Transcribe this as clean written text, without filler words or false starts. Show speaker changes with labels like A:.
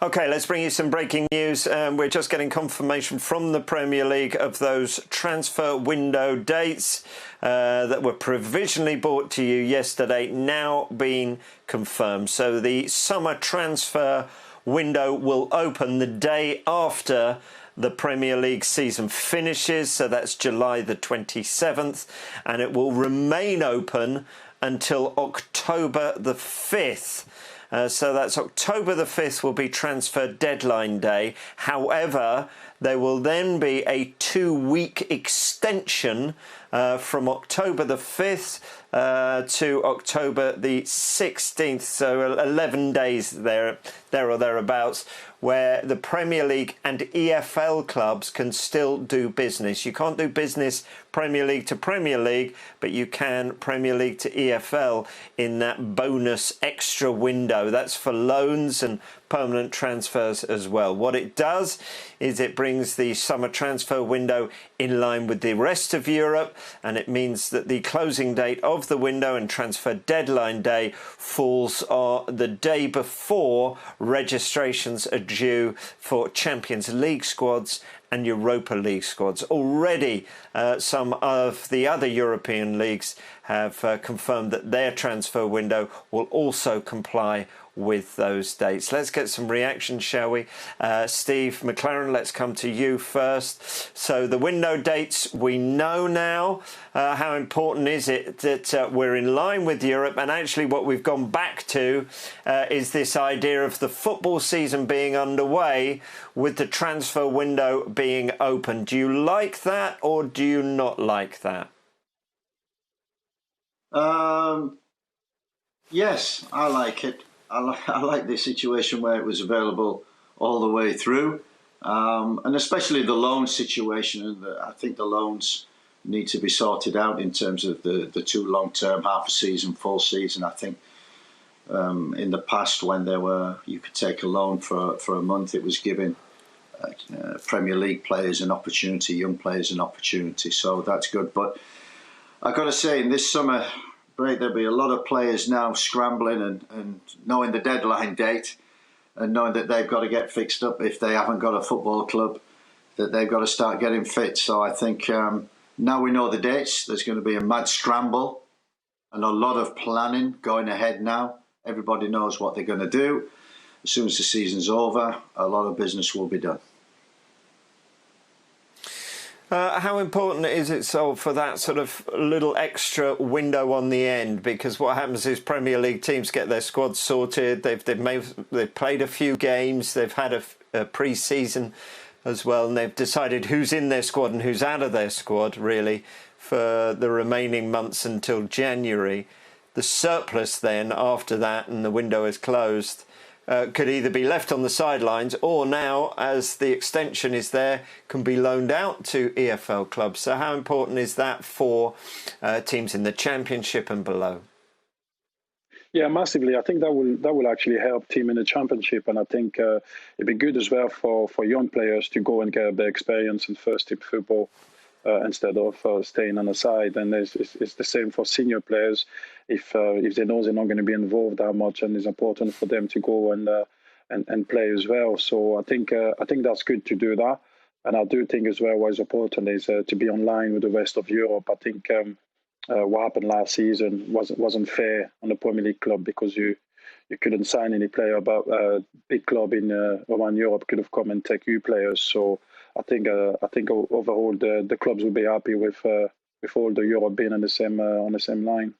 A: OK, let's bring you some breaking news. We're just getting confirmation from the Premier League of those transfer window dates that were provisionally brought to you yesterday, now being confirmed. So the summer transfer window will open the day after the Premier League season finishes, so that's July the 27th, and it will remain open until October the 5th. So that's October the 5th will be transfer deadline day. However, there will then be a 2-week extension from October the 5th to October the 16th, so 11 days there or thereabouts, where the Premier League and EFL clubs can still do business. You can't do business Premier League to Premier League, but you can Premier League to EFL in that bonus extra window. That's for loans and permanent transfers as well. What it does is it brings the summer transfer window in line with the rest of Europe, and it means that the closing date of the window and transfer deadline day falls on the day before registrations are due for Champions League squads and Europa League squads. Already, some of the other European leagues have confirmed that their transfer window will also comply with those dates. Let's get some reactions, shall we? Steve McClaren, let's come to you first. So the window dates we know now. How important is it that we're in line with Europe? And actually what we've gone back to is this idea of the football season being underway with the transfer window being open. Do you like that or do you not like that?
B: Yes, I like it. I like the situation where it was available all the way through, and especially the loan situation. And I think the loans need to be sorted out in terms of the two long-term, half a season, full season. I think in the past, when you could take a loan for a month, it was giving Premier League players an opportunity, young players an opportunity. So that's good. But I've got to say, in this summer break, there'll be a lot of players now scrambling and knowing the deadline date and knowing that they've got to get fixed up if they haven't got a football club, that they've got to start getting fit. So I think now we know the dates, there's going to be a mad scramble and a lot of planning going ahead now. Everybody knows what they're going to do. As soon as the season's over, a lot of business will be done.
A: How important is it, Sol, for that sort of little extra window on the end? Because what happens is Premier League teams get their squads sorted. They've played a few games. They've had a pre-season as well, and they've decided who's in their squad and who's out of their squad, really, for the remaining months until January. The surplus then, after that, and the window is closed, could either be left on the sidelines or now, as the extension is there, can be loaned out to EFL clubs. So how important is that for teams in the Championship and below?
C: Yeah, massively. I think that will actually help team in the Championship, and I think it'd be good as well for young players to go and get a bit of experience in first team football instead of staying on the side. And it's the same for senior players. If they know they're not going to be involved that much, and it's important for them to go and play as well. So I think that's good to do that. And I do think as well what is important is to be online with the rest of Europe. I think what happened last season wasn't fair on the Premier League club, because you couldn't sign any player, but a big club in around Europe could have come and take you players. So I think overall the clubs will be happy with all the Europe being on the same line.